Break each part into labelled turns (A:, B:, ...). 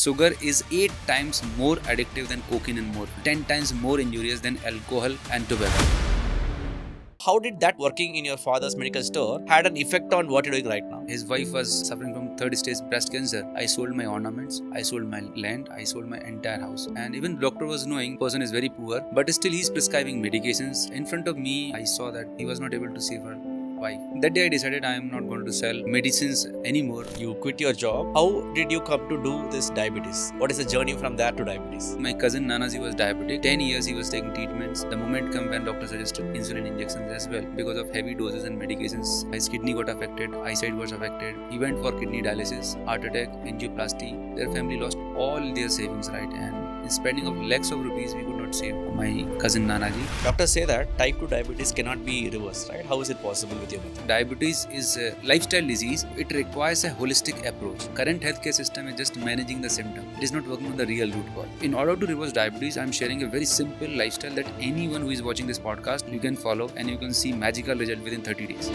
A: Sugar is 8 times more addictive than cocaine and morphine, 10 times more injurious than alcohol and tobacco.
B: How did that working in your father's medical store had an effect on what you're doing right now?
A: His wife was suffering from third stage breast cancer. I sold my ornaments, I sold my land, I sold my entire house. And even doctor was knowing person is very poor, but still he's prescribing medications. In front of me, I saw that he was not able to save her wife. That day I decided I am not going to sell medicines anymore.
B: You quit your job. How did you come to do this diabetes? What is the journey from there to diabetes?
A: My cousin Nanaji was diabetic. 10 years he was taking treatments. The moment come when doctor suggested insulin injections as well. Because of heavy doses and medications, his kidney got affected, eyesight was affected. He went for kidney dialysis, heart attack, angioplasty. Their family lost all their savings, right? And in spending of lakhs of rupees, we could not save my cousin Nanaji.
B: Doctors say that type 2 diabetes cannot be reversed, right? How is it possible with your method?
A: Diabetes is a lifestyle disease. It requires a holistic approach. Current healthcare system is just managing the symptom. It is not working on the real root cause. In order to reverse diabetes, I am sharing a very simple lifestyle that anyone who is watching this podcast, you can follow and you can see magical result within 30 days.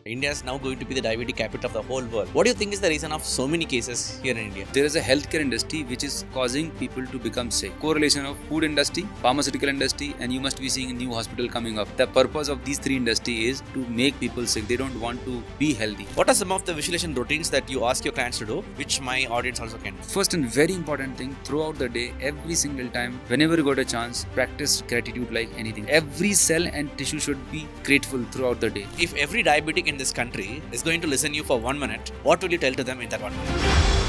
B: India is now going to be the diabetes capital of the whole world. What do you think is the reason of so many cases here in India?
A: There is a healthcare industry which is causing people to become sick. Correlation of food industry, pharmaceutical industry, and you must be seeing a new hospital coming up. The purpose of these three industries is to make people sick. They don't want to be healthy.
B: What are some of the visualization routines that you ask your clients to do, which my audience also can do?
A: First and very important thing, throughout the day, every single time, whenever you got a chance, practice gratitude like anything. Every cell and tissue should be grateful throughout the day.
B: If every diabetic in this country is going to listen you for 1 minute, what will you tell to them in that 1 minute?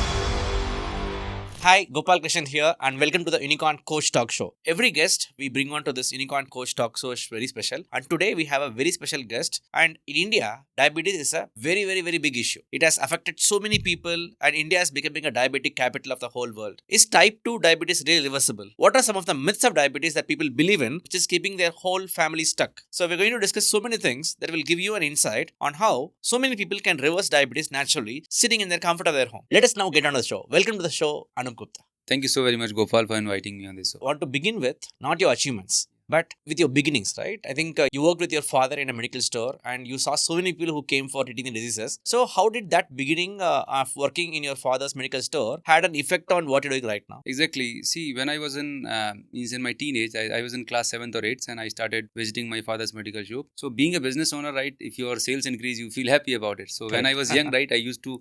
B: Hi, Gopal Krishnan here and welcome to the Unicorn Coach Talk Show. Every guest we bring on to this Unicorn Coach Talk Show is very special, and today we have a very special guest. And in India, diabetes is a very big issue. It has affected so many people and India is becoming a diabetic capital of the whole world. Is type 2 diabetes really reversible? What are some of the myths of diabetes that people believe in which is keeping their whole family stuck? So we're going to discuss so many things that will give you an insight on how so many people can reverse diabetes naturally sitting in their comfort of their home. Let us now get on the show. Welcome to the show, Anoop Gupta.
A: Thank you so very much, Gopal, for inviting me on this show.
B: I want to begin with not your achievements, but with your beginnings, right? I think you worked with your father in a medical store and you saw so many people who came for treating the diseases. So how did that beginning of working in your father's medical store had an effect on what you're doing right now?
A: Exactly. See, when I was in my teenage, I was in class 7th or 8th and I started visiting my father's medical shop. So being a business owner, right, if your sales increase, you feel happy about it. So when I was young, right, I used to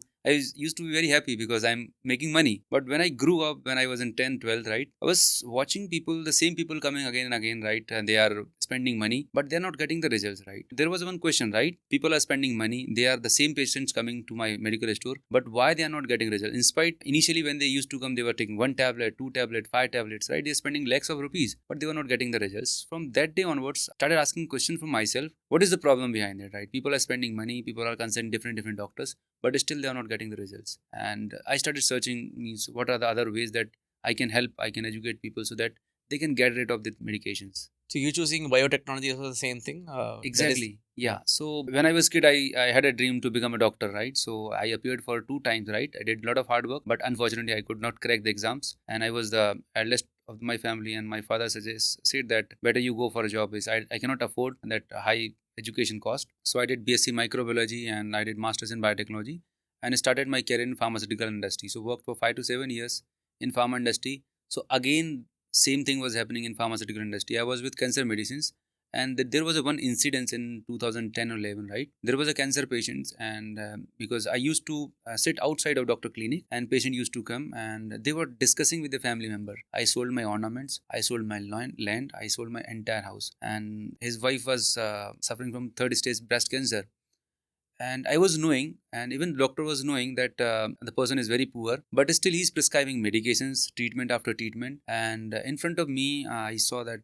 A: be very happy because I'm making money. But when I grew up, when I was in 10th, 12th, right, I was watching the same people coming again and again, right, and they are spending money, but they're not getting the results, right. There was one question, right, people are spending money, they are the same patients coming to my medical store, but why they are not getting results? In spite, initially when they used to come, they were taking 1 tablet, 2 tablet, 5 tablets, right, they're spending lakhs of rupees, but they were not getting the results. From that day onwards, I started asking question for myself, what is the problem behind it, right? People are spending money, people are consulting different doctors, but still they are not getting the results. And I started searching, means what are the other ways that I can help, I can educate people so that they can get rid of the medications.
B: So you choosing biotechnology is the same thing?
A: Exactly. Yeah. So when I was kid, I had a dream to become a doctor, right? So I appeared for 2 times, right? I did a lot of hard work, but unfortunately I could not crack the exams. And I was the eldest of my family, and my father said that better you go for a job. I cannot afford that high education cost. So I did BSc microbiology and I did masters in biotechnology and started my career in pharmaceutical industry. So worked for 5 to 7 years in pharma industry. So again, same thing was happening in pharmaceutical industry. I was with cancer medicines, and there was a one incident in 2010 or 11, right? There was a cancer patient, and because I used to sit outside of doctor clinic, and patient used to come and they were discussing with the family member. I sold my ornaments, I sold my land, I sold my entire house, and his wife was suffering from third stage breast cancer. And I was knowing, and even doctor was knowing that the person is very poor, but still he's prescribing medications, treatment after treatment. And in front of me, I saw that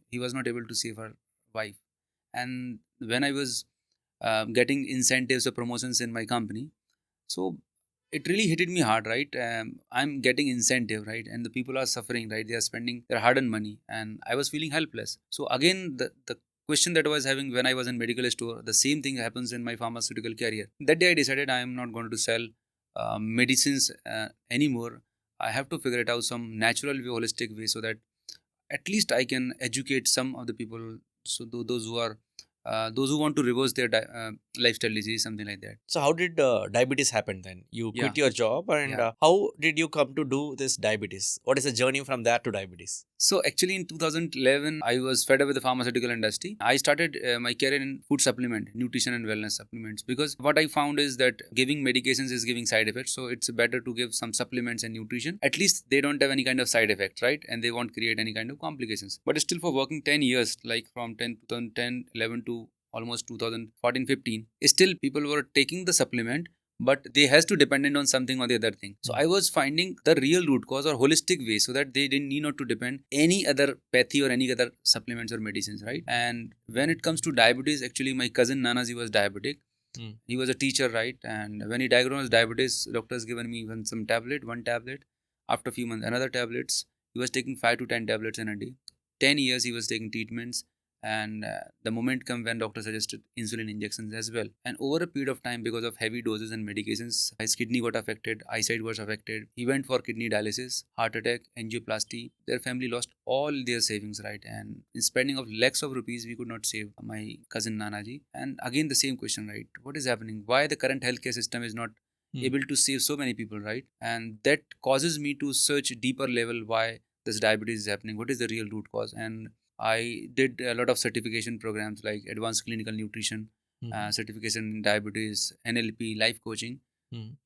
A: he was not able to save her wife. And when I was getting incentives or promotions in my company, so it really hit me hard, right? I'm getting incentive, right? And the people are suffering, right? They are spending their hard-earned money, and I was feeling helpless. So again, the question that I was having when I was in medical store, the same thing happens in my pharmaceutical career. That day I decided I am not going to sell medicines anymore. I have to figure it out some natural way, holistic way, so that at least I can educate some of the people, so those who are those who want to reverse their lifestyle disease, something like that.
B: So how did diabetes happen then? You
A: Yeah,
B: quit your job, and
A: yeah.
B: how did you come to do this diabetes? What is the journey from there to diabetes?
A: So actually, in 2011, I was fed up with the pharmaceutical industry. I started my career in food supplement, nutrition and wellness supplements, because what I found is that giving medications is giving side effects. So it's better to give some supplements and nutrition. At least they don't have any kind of side effect, right? And they won't create any kind of complications. But still, for working 10 years, like from 2010, 11 to almost 2014, 15, still people were taking the supplement, but they has to dependent on something or the other thing. So I was finding the real root cause or holistic way, so that they didn't need not to depend any other pathy or any other supplements or medicines, right? And when it comes to diabetes, actually my cousin Nanaji was diabetic. He was a teacher, right? And when he diagnosed diabetes, doctors given me even some tablet, one tablet. After a few months, another tablets. He was taking 5 to 10 tablets in a day. 10 years he was taking treatments, and the moment come when doctor suggested insulin injections as well. And over a period of time, because of heavy doses and medications, his kidney got affected, eyesight was affected. He went for kidney dialysis, heart attack, angioplasty. Their family lost all their savings, right? And in spending of lakhs of rupees, we could not save my cousin Nanaji. And again, the same question, right? What is happening? Why the current healthcare system is not able to save so many people, right? And that causes me to search deeper level why this diabetes is happening. What is the real root cause? And I did a lot of certification programs like advanced clinical nutrition, certification in diabetes, NLP, life coaching,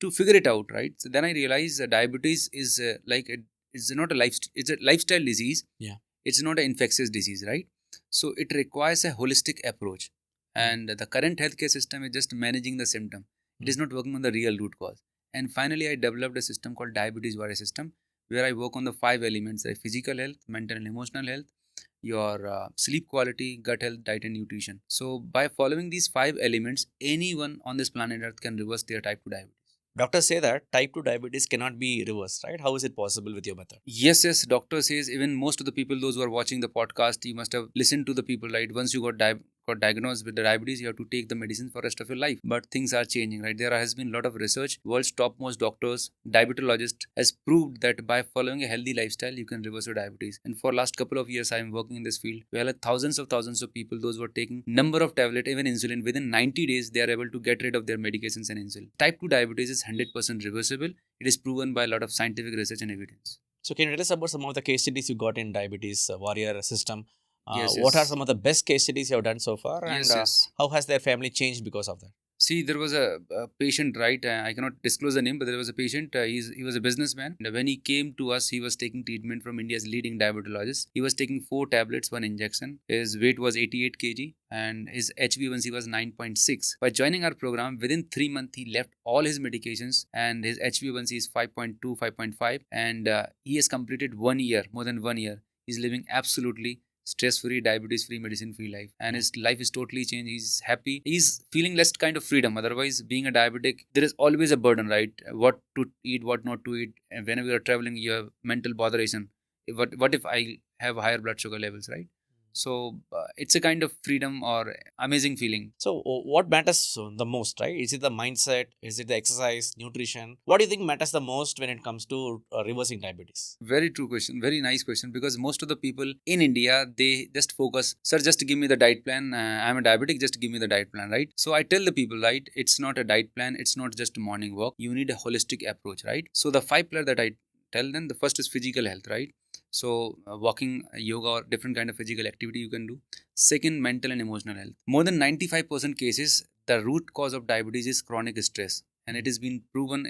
A: to figure it out, right? So then I realized that diabetes is it's not a it's a lifestyle disease.
B: Yeah.
A: It's not an infectious disease, right? So it requires a holistic approach, and the current healthcare system is just managing the symptom. It is not working on the real root cause. And finally, I developed a system called diabetes warrior system, where I work on the 5 elements like physical health, mental and emotional health, your sleep quality, gut health, diet, and nutrition. So, by following these 5 elements, anyone on this planet Earth can reverse their type 2 diabetes.
B: Doctors say that type 2 diabetes cannot be reversed, right? How is it possible with your method?
A: Yes, yes. Doctor says even most of the people, those who are watching the podcast, you must have listened to the people, right? Once you got diagnosed with the diabetes, you have to take the medicine for rest of your life. But things are changing, right? There has been a lot of research. World's topmost doctors, diabetologists, has proved that by following a healthy lifestyle, you can reverse your diabetes. And for last couple of years, I am working in this field. We have thousands of people, those who are taking number of tablet, even insulin. Within 90 days, they are able to get rid of their medications and insulin. Type 2 diabetes is 100% reversible. It is proven by a lot of scientific research and evidence.
B: So can you tell us about some of the case studies you got in diabetes warrior system?
A: Yes,
B: What are
A: yes.
B: some of the best case studies you have done so far, and
A: Yes, yes.
B: how has their family changed because of that?
A: See, there was a patient, right? I cannot disclose the name, but there was a patient. He was a businessman. And when he came to us, he was taking treatment from India's leading diabetologist. He was taking 4 tablets, one injection. His weight was 88 kg and his HbA1c was 9.6. By joining our program, within 3 months, he left all his medications and his HbA1c is 5.2, 5.5. And he has completed 1 year, more than 1 year. He's living absolutely stress-free, diabetes-free, medicine-free life, and his life is totally changed. He's happy. He's feeling less kind of freedom. Otherwise, being a diabetic, there is always a burden, right? What to eat, what not to eat. And whenever you're traveling, you have mental botheration. What if I have higher blood sugar levels, right? So it's a kind of freedom or amazing feeling.
B: So what matters the most, right? Is it the mindset? Is it the exercise, nutrition? What do you think matters the most when it comes to reversing diabetes?
A: Very true question. Very nice question, because most of the people in India, they just focus, sir, just give me the diet plan. I'm a diabetic, just give me the diet plan, right? So I tell the people, right, it's not a diet plan. It's not just a morning walk. You need a holistic approach, right? So the 5 pillars that I tell them, the first is physical health, right? So walking, yoga, or different kind of physical activity you can do. Second, mental and emotional health. More than 95% cases, the root cause of diabetes is chronic stress, and it has been proven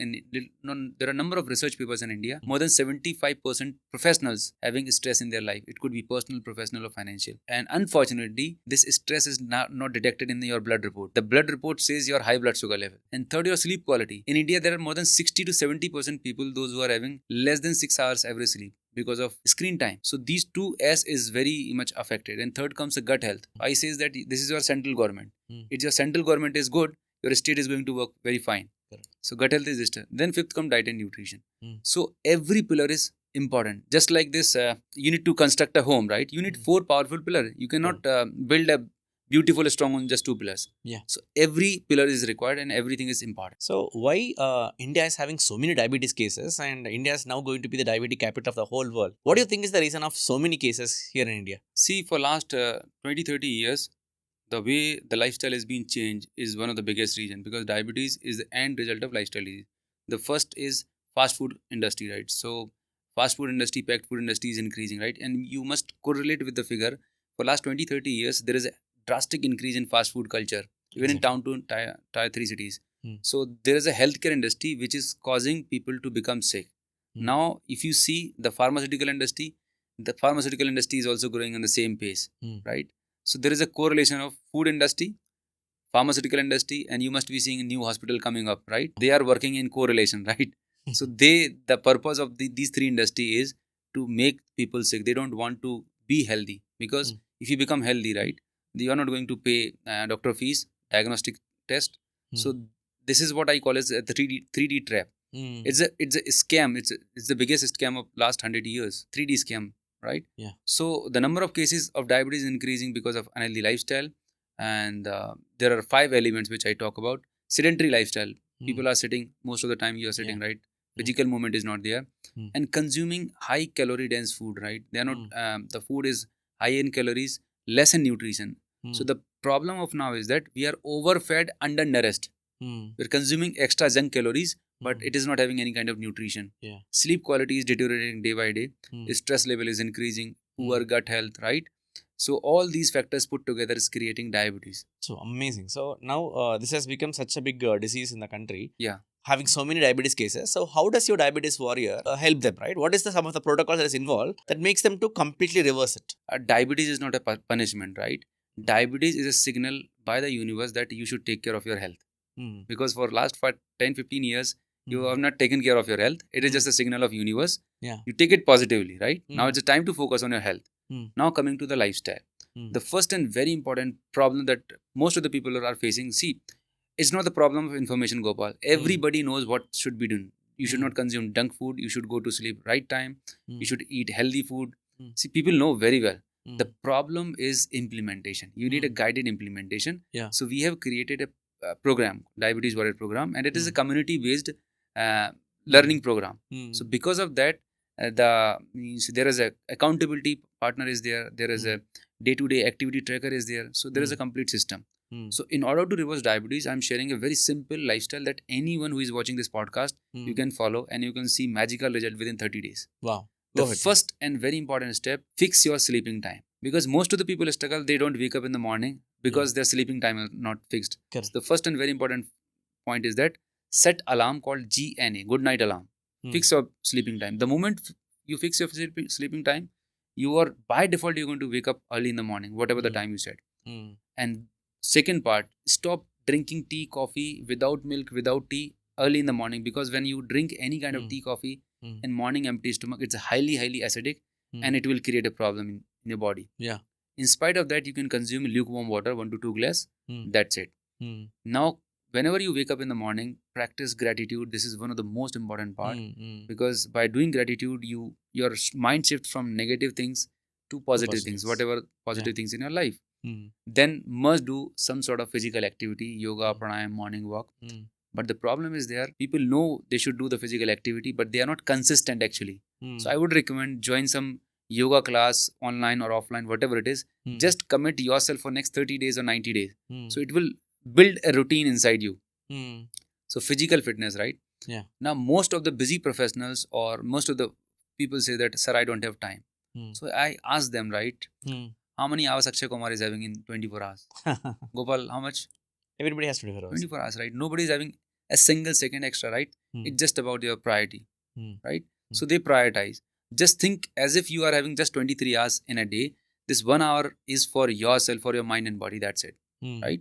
A: there are a number of research papers in India. More than 75% professionals having stress in their life. It could be personal, professional, or financial. And unfortunately, this stress is not detected in your blood report. The blood report says your high blood sugar level. And third, your sleep quality. In India, there are more than 60 to 70% people, those who are having less than 6 hours every sleep because of screen time. So these two S is very much affected. And third comes the gut health. I says that this is your central government. If your central government is good, your state is going to work very fine.
B: Correct.
A: So gut health is this. Then fifth come diet and nutrition.
B: Mm.
A: So every pillar is important. Just like this, you need to construct a home, right? You need 4 powerful pillars. You cannot build a beautiful strong on just 2 pillars.
B: Yeah.
A: So every pillar is required and everything is important.
B: So why India is having so many diabetes cases, and India is now going to be the diabetes capital of the whole world? What do you think is the reason of so many cases here in India?
A: See, for last 20, 30 years, the way the lifestyle has been changed is one of the biggest reason, because diabetes is the end result of lifestyle disease. The first is fast food industry, right? So fast food industry, packed food industry is increasing, right? And you must correlate with the figure. For last 20-30 years, there is a drastic increase in fast food culture, even in
B: Exactly.
A: town to tier 3 cities.
B: Hmm.
A: So there is a healthcare industry which is causing people to become sick.
B: Hmm.
A: Now, if you see the pharmaceutical industry is also growing on the same pace,
B: Hmm.
A: right? So there is a correlation of food industry, pharmaceutical industry, and you must be seeing a new hospital coming up, right? They are working in correlation, right? So the purpose of these three industry is to make people sick. They don't want to be healthy, because
B: Hmm.
A: if you become healthy, right, you are not going to pay doctor fees, diagnostic test.
B: Hmm.
A: So this is what I call as a 3D trap.
B: Hmm.
A: It's a scam. It's the biggest scam of last 100 years. 3D scam, right?
B: Yeah.
A: So the number of cases of diabetes is increasing because of unhealthy lifestyle, and there are 5 elements which I talk about. Sedentary lifestyle.
B: Hmm.
A: People are sitting most of the time. You are
B: Yeah.
A: sitting, right?
B: Hmm.
A: Physical movement is not there,
B: Hmm.
A: and consuming high calorie dense food. Right? They are not.
B: Hmm.
A: The food is high in calories, less in nutrition.
B: Hmm.
A: So the problem of now is that we are overfed, undernourished.
B: Hmm.
A: We're consuming extra junk calories, but
B: Hmm.
A: it is not having any kind of nutrition.
B: Yeah.
A: Sleep quality is deteriorating day by day.
B: Hmm.
A: Stress level is increasing.
B: Hmm.
A: Poor gut health, right? So all these factors put together is creating diabetes.
B: So amazing. So now this has become such a big disease in the country,
A: Yeah.
B: having so many diabetes cases. So how does your diabetes warrior help them, right? What is the some of the protocols that is involved that makes them to completely reverse it?
A: Diabetes is not a punishment, right? Diabetes is a signal by the universe that you should take care of your health.
B: Hmm.
A: Because for last 10-15 years, you
B: Hmm.
A: have not taken care of your health. It is
B: Hmm.
A: just a signal of universe.
B: Yeah.
A: You take it positively, right? Now
B: Hmm.
A: it's a time to focus on your health.
B: Hmm.
A: Now coming to the lifestyle.
B: Hmm.
A: The first and very important problem that most of the people are facing, see, it's not the problem of information, Gopal.
B: Hmm.
A: Everybody knows what should be done. You should
B: Hmm.
A: not consume junk food. You should go to sleep right time.
B: Hmm.
A: You should eat healthy food.
B: Hmm.
A: See, people know very well.
B: Hmm.
A: The problem is implementation. You need a
B: Hmm.
A: guided implementation.
B: Yeah.
A: So we have created a program, Diabetes Warrior Program, and it is
B: Hmm.
A: a community-based uh,
B: Hmm.
A: learning program.
B: Hmm.
A: So because of that, the means there is a accountability partner is there. There is
B: Hmm.
A: a day-to-day activity tracker is there. So there is
B: Hmm.
A: a complete system.
B: Hmm.
A: So in order to reverse diabetes, I'm sharing a very simple lifestyle that anyone who is watching this podcast, you
B: Hmm.
A: can follow, and you can see magical result within 30 days.
B: Wow.
A: The
B: Go ahead. Please.
A: first and very important step, fix your sleeping time. Because most of the people struggle, they don't wake up in the morning
B: Yeah.
A: because their sleeping time is not fixed. So
B: Correct.
A: the first and very important point is that set alarm called GNA, good night alarm.
B: Hmm.
A: Fix your sleeping time. The moment you fix your sleeping time, you are by default you're going to wake up early in the morning, whatever the
B: Hmm.
A: time you set.
B: Hmm.
A: And second part, stop drinking tea, coffee without milk, without tea early in the morning, because when you drink any kind of
B: Hmm.
A: tea, coffee
B: Hmm.
A: in morning empty stomach, it's highly acidic,
B: Hmm.
A: and it will create a problem in your body.
B: Yeah.
A: In spite of that, you can consume lukewarm water, 1 to 2 glass.
B: Hmm.
A: That's it.
B: Hmm.
A: Now, whenever you wake up in the morning, practice gratitude. This is one of the most important part,
B: Hmm. Hmm.
A: because by doing gratitude, your mind shifts from negative things to
B: Two
A: positive things,
B: positives.
A: whatever
B: Yeah.
A: positive things in your life.
B: Hmm.
A: Then must do some sort of physical activity, yoga,
B: Hmm.
A: pranayam, morning walk.
B: Hmm.
A: But the problem is there, people know they should do the physical activity, but they are not consistent actually.
B: Hmm.
A: So I would recommend join some yoga class online or offline, whatever it is.
B: Hmm.
A: Just commit yourself for next 30 days or 90 days.
B: Hmm.
A: So it will build a routine inside you.
B: Hmm.
A: So physical fitness, right?
B: Yeah.
A: Now most of the busy professionals or most of the people say that, sir, I don't have time.
B: Hmm.
A: So I ask them, right?
B: Hmm.
A: How many hours Akshay Kumar is having in 24 hours? Gopal, how much?
B: Everybody has 24 hours.
A: 24 hours, right? Nobody is having a single second extra, right?
B: Hmm.
A: It's just about your priority,
B: Hmm.
A: right?
B: Hmm.
A: So they prioritize. Just think as if you are having just 23 hours in a day. This 1 hour is for yourself, for your mind and body. That's it,
B: Hmm.
A: right?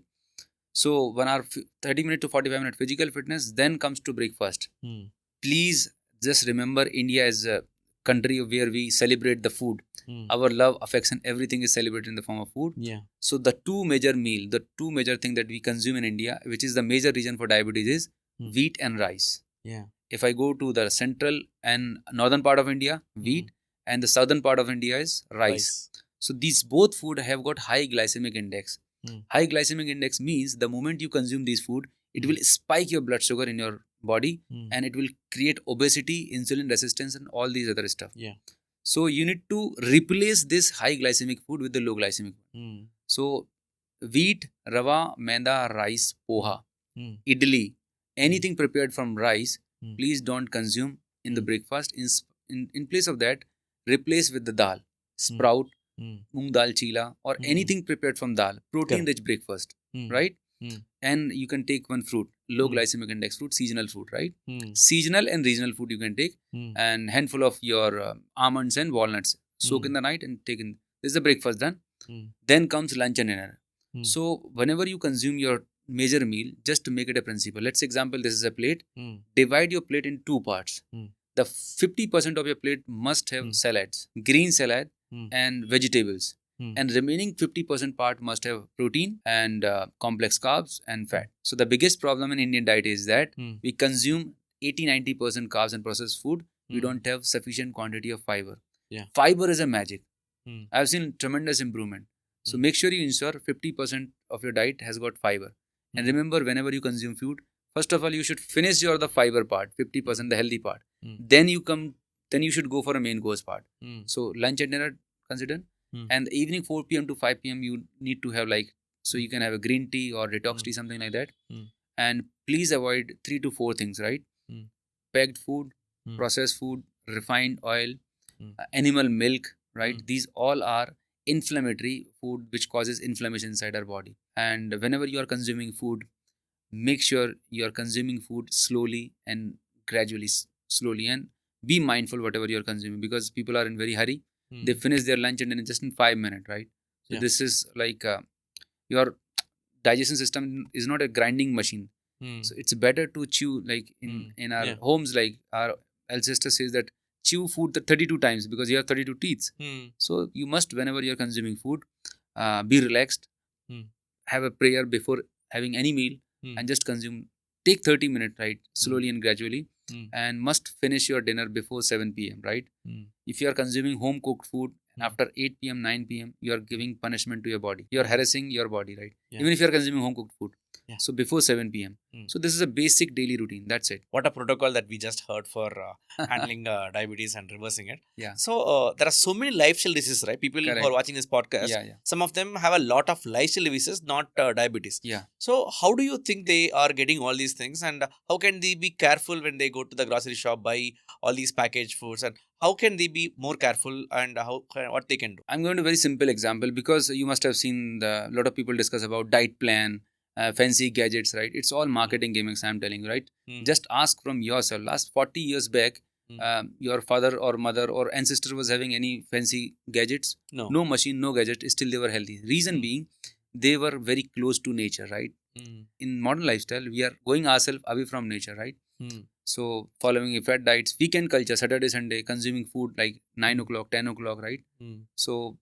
A: So 1 hour, 30 minute to 45-minute physical fitness, then comes to breakfast.
B: Hmm.
A: Please just remember, India is a country where we celebrate the food.
B: Hmm.
A: Our love, affection, everything is celebrated in the form of food.
B: Yeah.
A: So the two major thing that we consume in India, which is the major reason for diabetes, is
B: Hmm.
A: wheat and rice.
B: Yeah.
A: If I go to the central and northern part of India, wheat, and the southern part of India is rice. So these both food have got high glycemic index.
B: Hmm.
A: High glycemic index means the moment you consume these food, it will spike your blood sugar in your body,
B: Hmm.
A: and it will create obesity, insulin resistance, and all these other stuff.
B: Yeah.
A: So you need to replace this high glycemic food with the low glycemic.
B: Hmm.
A: So wheat, rava, maida, rice, poha,
B: Mm.
A: idli, anything prepared from rice,
B: Mm.
A: please don't consume in the
B: Mm.
A: breakfast. In place of that, replace with the dal,
B: Mm.
A: sprout,
B: Mm.
A: moong dal chila, or
B: Mm.
A: anything prepared from dal, protein
B: Correct.
A: rich breakfast,
B: Mm.
A: right?
B: Mm.
A: And you can take one fruit, low
B: Mm.
A: glycemic index fruit, seasonal fruit, right?
B: Mm.
A: Seasonal and regional food you can take,
B: Mm.
A: and handful of your almonds and walnuts. Soak in
B: Mm.
A: the night and take in. This is the breakfast done.
B: Mm.
A: Then comes lunch and dinner.
B: Mm.
A: So whenever you consume your major meal, just to make it a principle. Let's example this is a plate.
B: Mm.
A: Divide your plate in two parts.
B: Mm.
A: The 50% of your plate must have
B: Mm.
A: salads, green salad
B: Mm.
A: and vegetables.
B: Mm.
A: And remaining 50% part must have protein and complex carbs and fat. So the biggest problem in Indian diet is that
B: Mm.
A: we consume 80-90% carbs and processed food. We
B: Mm.
A: don't have sufficient quantity of fiber.
B: Yeah.
A: Fiber is a magic.
B: Mm.
A: I've seen tremendous improvement. So
B: Mm.
A: make sure you ensure 50% of your diet has got fiber. And
B: Mm.
A: remember, whenever you consume food, first of all, you should finish your the fiber part, 50%,
B: Mm.
A: the healthy part.
B: Mm.
A: Then you should go for a main course part.
B: Mm.
A: So lunch and dinner consider.
B: Mm.
A: And the evening 4 p.m. to 5 p.m. you need to have like, so
B: Mm.
A: you can have a green tea or detox
B: Mm.
A: tea, something like that.
B: Mm.
A: And please avoid three to four things, right?
B: Mm.
A: Packed food,
B: Mm.
A: processed food, refined oil,
B: Mm.
A: animal milk, right?
B: Mm.
A: These all are inflammatory food which causes inflammation inside our body. And whenever you are consuming food, make sure you are consuming food slowly and gradually, slowly, and be mindful whatever you are consuming, because people are in very hurry. They
B: Mm.
A: finish their lunch and then just in 5 minutes, right? So
B: Yeah.
A: this is like your digestion system is not a grinding machine.
B: Mm.
A: So it's better to chew, like
B: Mm.
A: in our
B: Yeah.
A: homes, like our ancestor says that chew food 32 times because you have 32 teeth.
B: Mm.
A: So you must, whenever you're consuming food, be relaxed,
B: Mm.
A: have a prayer before having any meal,
B: Mm.
A: and just consume. Take 30 minutes, right?
B: Mm.
A: Slowly and gradually,
B: Mm.
A: and must finish your dinner before 7 p.m., right?
B: Mm.
A: If you are consuming home cooked food and
B: Mm.
A: after 8 p.m., 9 p.m., you are giving punishment to your body. You are
B: Mm.
A: harassing your body, right?
B: Yeah.
A: Even if you are consuming home cooked food.
B: Yeah.
A: So before 7 p.m.
B: Mm.
A: So this is a basic daily routine. That's it.
B: What a protocol that we just heard for handling diabetes and reversing it.
A: Yeah.
B: So there are so many lifestyle diseases, right? People who are
A: Correct.
B: watching this podcast,
A: Yeah, yeah.
B: some of them have a lot of lifestyle diseases, not diabetes.
A: Yeah.
B: So how do you think they are getting all these things, and how can they be careful when they go to the grocery shop, buy all these packaged foods, and how can they be more careful, and what they can do?
A: I'm going to very simple example, because you must have seen the lot of people discuss about diet plan, fancy gadgets, right? It's all marketing gimmicks. I'm telling you, right?
B: Mm.
A: Just ask from yourself. Last 40 years back,
B: Mm.
A: your father or mother or ancestor was having any fancy gadgets?
B: No.
A: No machine, no gadget. Still they were healthy. Reason
B: Mm.
A: being, they were very close to nature, right?
B: Mm.
A: In modern lifestyle, we are going ourselves away from nature, right?
B: Mm.
A: So following a fat diets, weekend culture, Saturday, Sunday, consuming food like 9
B: Mm.
A: o'clock, 10 o'clock, right?
B: Mm.
A: So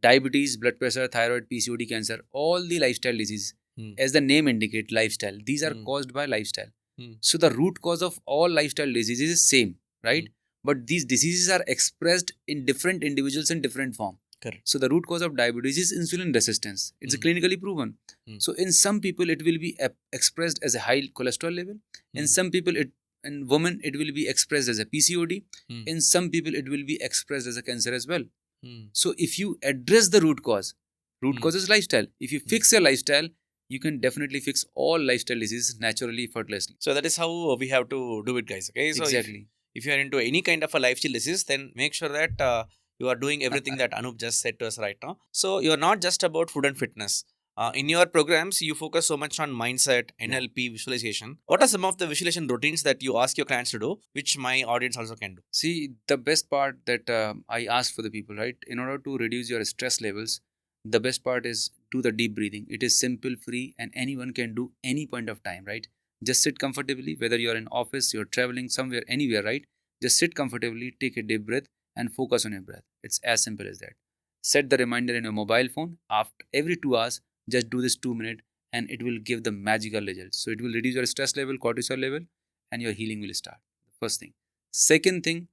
A: diabetes, blood pressure, thyroid, PCOD, cancer, all the lifestyle disease,
B: Mm.
A: as the name indicate, lifestyle. These are
B: Mm.
A: caused by lifestyle.
B: Mm.
A: So the root cause of all lifestyle diseases is same, right?
B: Mm.
A: But these diseases are expressed in different individuals in different form.
B: Correct.
A: So the root cause of diabetes is insulin resistance. It's
B: Mm.
A: clinically proven.
B: Mm.
A: So in some people it will be expressed as a high cholesterol level. In
B: Mm.
A: some people in women it will be expressed as a PCOD.
B: Mm.
A: In some people it will be expressed as a cancer as well.
B: Mm.
A: So if you address the root cause
B: Mm.
A: is lifestyle. If you fix your lifestyle, you can definitely fix all lifestyle diseases naturally, effortlessly.
B: So that is how we have to do it, guys. Okay. So
A: Exactly.
B: if you are into any kind of a lifestyle disease, then make sure that you are doing everything that Anoop just said to us right now. So you are not just about food and fitness. In your programs, you focus so much on mindset, NLP, visualization. What are some of the visualization routines that you ask your clients to do, which my audience also can do?
A: See, the best part that I ask for the people, right? In order to reduce your stress levels, the best part is do the deep breathing. It is simple, free, and anyone can do any point of time, right? Just sit comfortably, whether you're in office, you're traveling somewhere, anywhere, right? Just sit comfortably, take a deep breath, and focus on your breath. It's as simple as that. Set the reminder in your mobile phone. After every 2 hours, just do this 2 minutes, and it will give the magical results. So it will reduce your stress level, cortisol level, and your healing will start. First thing. Second thing,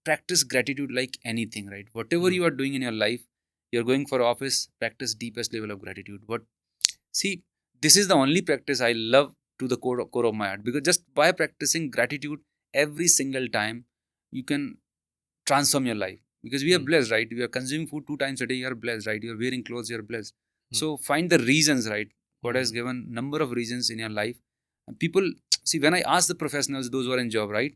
A: practice gratitude like anything, right? Whatever
B: Mm.
A: you are doing in your life, you're going for office, practice deepest level of gratitude. What see, this is the only practice I love to the core of my heart, because just by practicing gratitude every single time, you can transform your life. Because we are
B: Mm.
A: blessed, right? We are consuming food 2 times a day, you are blessed, right? You're wearing clothes, you're blessed. So find the reasons, right? God has
B: Hmm.
A: given number of reasons in your life. And people see, when I ask the professionals, those who are in job, right?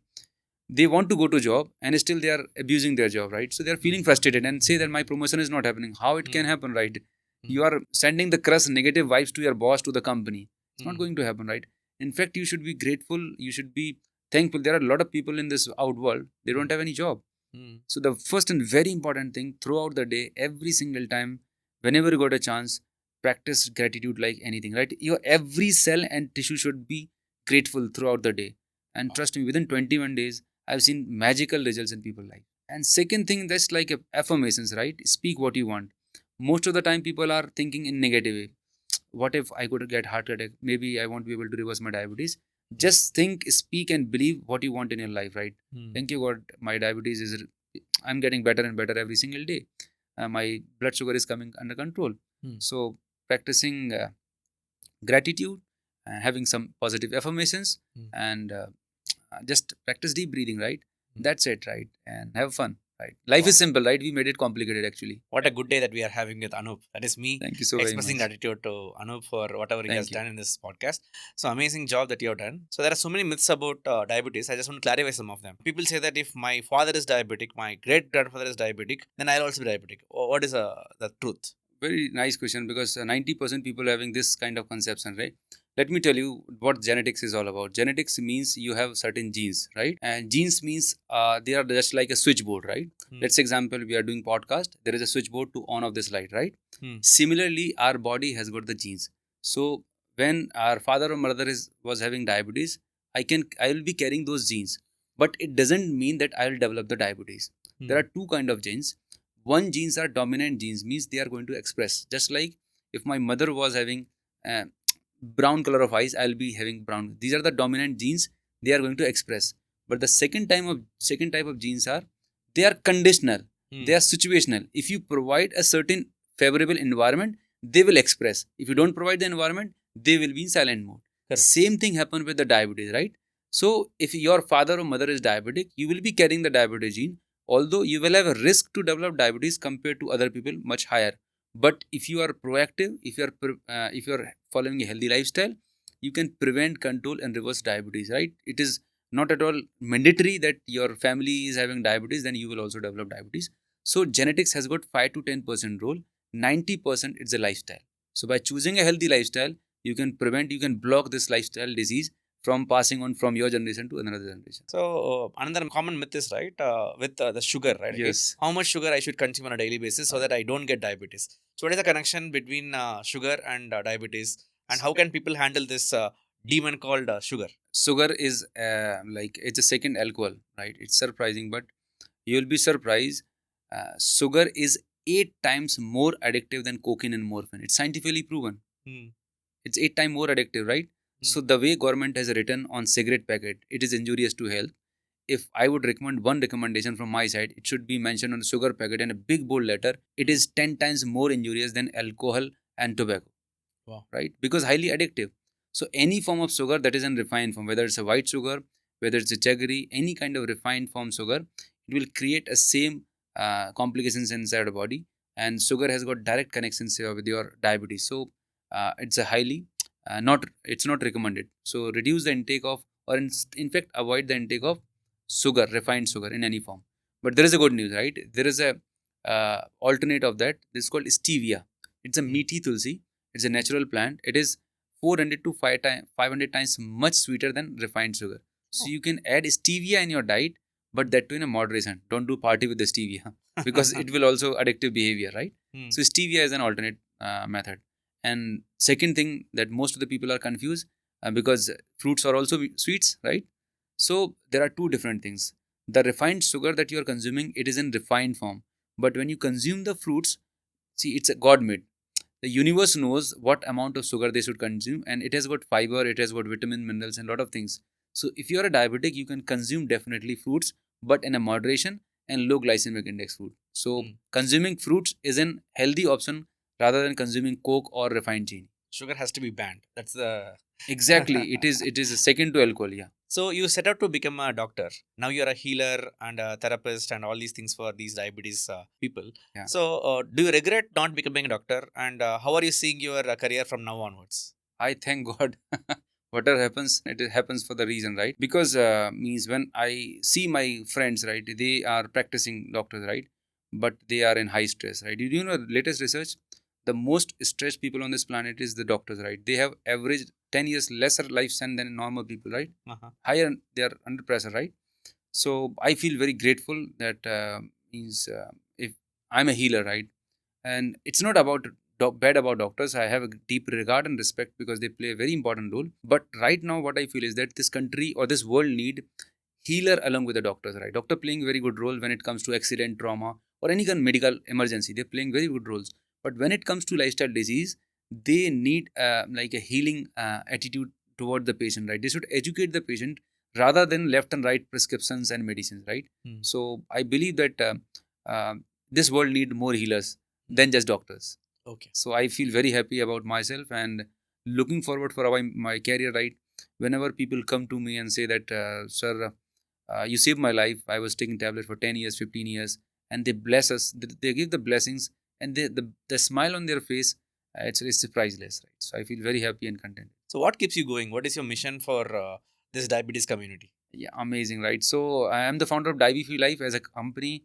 A: They want to go to job and still they are abusing their job, right? So they are feeling frustrated and say that my promotion is not happening. How it can happen, right? You are sending the crush negative vibes to your boss, to the company. It's not going to happen, right? In fact, you should be grateful. You should be thankful. There are a lot of people in this out world. They don't have any job. So the first and very important thing throughout the day, every single time, whenever you got a chance, practice gratitude like anything, right? Your every cell and tissue should be grateful throughout the day. And trust me, within 21 days, I've seen magical results in people's life. And second thing, that's like affirmations, right? Speak what you want. Most of the time, people are thinking in negative way. What if I could get heart attack? Maybe I won't be able to reverse my diabetes. Just think, speak, and believe what you want in your life, right? Thank you, God. My diabetes is, I'm getting better and better every single day. My blood sugar is coming under control. So, practicing gratitude, having some positive affirmations, and just practice deep breathing, right? That's it, right? And have fun, right? Life is simple, right? We made it complicated, actually.
B: What a good day that we are having with Anoop. That is me
A: Thank you so very
B: expressing
A: much.
B: gratitude to Anoop for whatever he has
A: Thank you.
B: done in this podcast. So amazing job that you have done. So there are so many myths about diabetes. I just want to clarify some of them. People say that if my father is diabetic, my great grandfather is diabetic, then I'll also be diabetic. What is the truth?
A: Very nice question, because 90% people having this kind of conception, right? Let me tell you what genetics is all about. Genetics means you have certain genes, right? And genes means they are just like a switchboard, right? Let's example, we are doing podcast. There is a switchboard to on off this light, right? Similarly, our body has got the genes. So when our father or mother was having diabetes, I will be carrying those genes, but it doesn't mean that I will develop the diabetes. There are two kind of genes. One genes are dominant genes, means they are going to express. Just like if my mother was having uh, brown color of eyes, I'll be having brown. These are the dominant genes, they are going to express. But the second type of genes are, they are conditional, they are situational. If you provide a certain favorable environment, they will express. If you don't provide the environment, they will be in silent mode.
B: Correct.
A: Same thing happen with the diabetes, right? So if your father or mother is diabetic, you will be carrying the diabetes gene, although you will have a risk to develop diabetes compared to other people much higher. But if you are proactive, if you are following a healthy lifestyle, you can prevent, control, and reverse diabetes, right? It is not at all mandatory that your family is having diabetes, then you will also develop diabetes. So genetics has got 5 to 10% role. 90% it's a lifestyle. So by choosing a healthy lifestyle, you can prevent, you can block this lifestyle disease from passing on from your generation to another generation.
B: So another common myth is right with the sugar, right? Okay?
A: Yes.
B: How much sugar I should consume on a daily basis so that I don't get diabetes? So what is the connection between sugar and diabetes, and how can people handle this demon called sugar?
A: Sugar is like it's a second alcohol, right? It's surprising, but you'll be surprised. Sugar is 8 times more addictive than cocaine and morphine. It's scientifically proven.
B: Hmm.
A: It's 8 times more addictive, right? So the way government has written on cigarette packet, it is injurious to health. If I would recommend one recommendation from my side, it should be mentioned on the sugar packet in a big bold letter. It is 10 times more injurious than alcohol and tobacco.
B: Wow.
A: Right? Because highly addictive. So any form of sugar that is in refined form, whether it's a white sugar, whether it's a jaggery, any kind of refined form sugar, it will create a same complications inside the body. And sugar has got direct connections here with your diabetes. So it's a highly it's not recommended. So reduce the intake of, or in fact avoid the intake of sugar, refined sugar in any form. But there is a good news, right? There is a alternate of that. This is called stevia. It's a meaty tulsi. It's a natural plant. It is 400 to 500 times much sweeter than refined sugar. So you can add stevia in your diet, but that too in a moderation. Don't do party with the stevia because it will also addictive behavior, right? So stevia is an alternate method. And second thing that most of the people are confused because fruits are also sweets, right? So there are two different things. The refined sugar that you are consuming, it is in refined form. But when you consume the fruits, see, it's a God made. The universe knows what amount of sugar they should consume, and it has got fiber, it has got vitamin, minerals, and a lot of things. So if you are a diabetic, you can consume definitely fruits, but in a moderation and low glycemic index food. So consuming fruits is an healthy option rather than consuming coke or refined gin.
B: Sugar has to be banned. That's the
A: Exactly, it is a second to alcohol. Yeah.
B: So you set out to become a doctor. Now you're a healer and a therapist and all these things for these diabetes people.
A: Yeah.
B: So do you regret not becoming a doctor? And how are you seeing your career from now onwards?
A: I thank God. Whatever happens, it happens for the reason, right? Because means when I see my friends, right, they are practicing doctors, right, but they are in high stress, right? Did you know the latest research? The most stressed people on this planet is the doctors, right? They have average 10 years lesser lifespan than normal people, right?
B: Uh-huh.
A: Higher, they are under pressure, right? So I feel very grateful that means if I'm a healer, right? And it's not about bad about doctors. I have a deep regard and respect because they play a very important role. But right now what I feel is that this country or this world need healer along with the doctors, right? Doctor playing a very good role when it comes to accident, trauma, or any kind of medical emergency. They're playing very good roles. But when it comes to lifestyle disease, they need like a healing attitude toward the patient, right? They should educate the patient rather than left and right prescriptions and medicines, right? So I believe that uh, this world need more healers than just doctors.
B: Okay.
A: So I feel very happy about myself and looking forward for my career, right? Whenever people come to me and say that, sir, you saved my life. I was taking tablets for 10 years, 15 years, and they bless us. They give the blessings, and the smile on their face, it's priceless, right? So I feel very happy and content.
B: So what keeps you going? What is your mission for this diabetes community?
A: Yeah, amazing, right? So I am the founder of Dive Life as a company.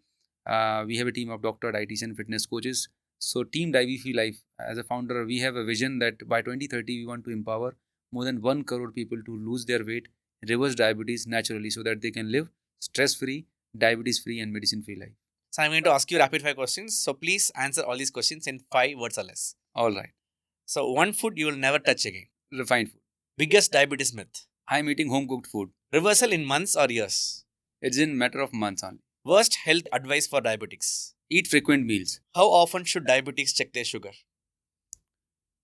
A: We have a team of doctor, dietitian, fitness coaches. So Team Dive Life, as a founder, we have a vision that by 2030 we want to empower more than 1 crore people to lose their weight, reverse diabetes naturally, so that they can live stress-free, diabetes-free, and medicine-free life.
B: So I'm going to ask you rapid fire questions. So please answer all these questions in 5 words or less.
A: All right,
B: So one food you will never touch again.
A: refined food.
B: Biggest diabetes myth.
A: I'm eating home cooked food.
B: Reversal in months or years.
A: It's in matter of months only.
B: Worst health advice for diabetics.
A: Eat frequent meals,
B: How often should diabetics check their sugar?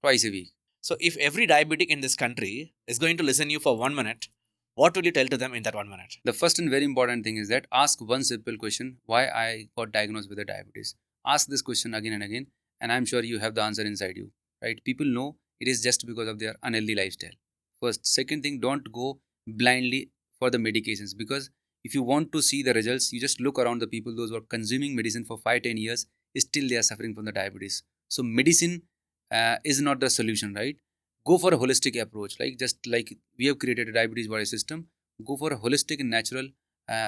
A: twice a week.
B: So if every diabetic in this country is going to listen you for 1 minute, what will you tell to them in that 1 minute?
A: The first and very important thing is that ask one simple question: why I got diagnosed with the diabetes. Ask this question again and again, and I'm sure you have the answer inside you. Right? People know it is just because of their unhealthy lifestyle. First, second thing, don't go blindly for the medications, because if you want to see the results, you just look around the people those who are consuming medicine for 5, 10 years, still they are suffering from the diabetes. So medicine is not the solution, right? Go for a holistic approach, like just like we have created a diabetes body system. Go for a holistic and natural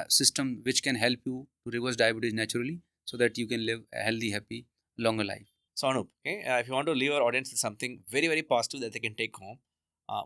A: system which can help you to reverse diabetes naturally, so that you can live a healthy, happy, longer life.
B: So Anoop, okay, if you want to leave our audience with something very, very positive that they can take home,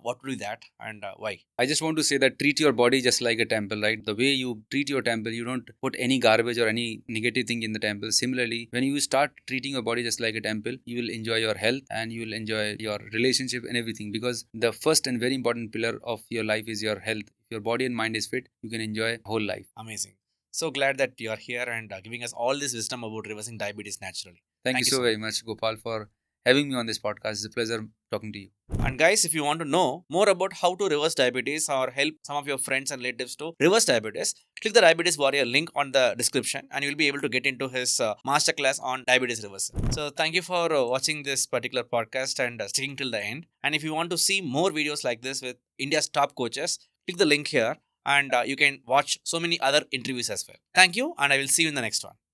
B: what would be that and why?
A: I just want to say that treat your body just like a temple, right? The way you treat your temple, you don't put any garbage or any negative thing in the temple. Similarly, when you start treating your body just like a temple, you will enjoy your health and you will enjoy your relationship and everything, because the first and very important pillar of your life is your health. If your body and mind is fit, you can enjoy whole life.
B: Amazing. So glad that you are here and giving us all this wisdom about reversing diabetes naturally.
A: Thank you
B: Thank you
A: so
B: so
A: very much, Gopal, for having me on this podcast. It's a pleasure talking to you.
B: And guys, if you want to know more about how to reverse diabetes or help some of your friends and relatives to reverse diabetes, click the Diabetes Warrior link on the description and you'll be able to get into his masterclass on diabetes reversal. So thank you for watching this particular podcast and sticking till the end. And if you want to see more videos like this with India's top coaches, click the link here and you can watch so many other interviews as well. Thank you and I will see you in the next one.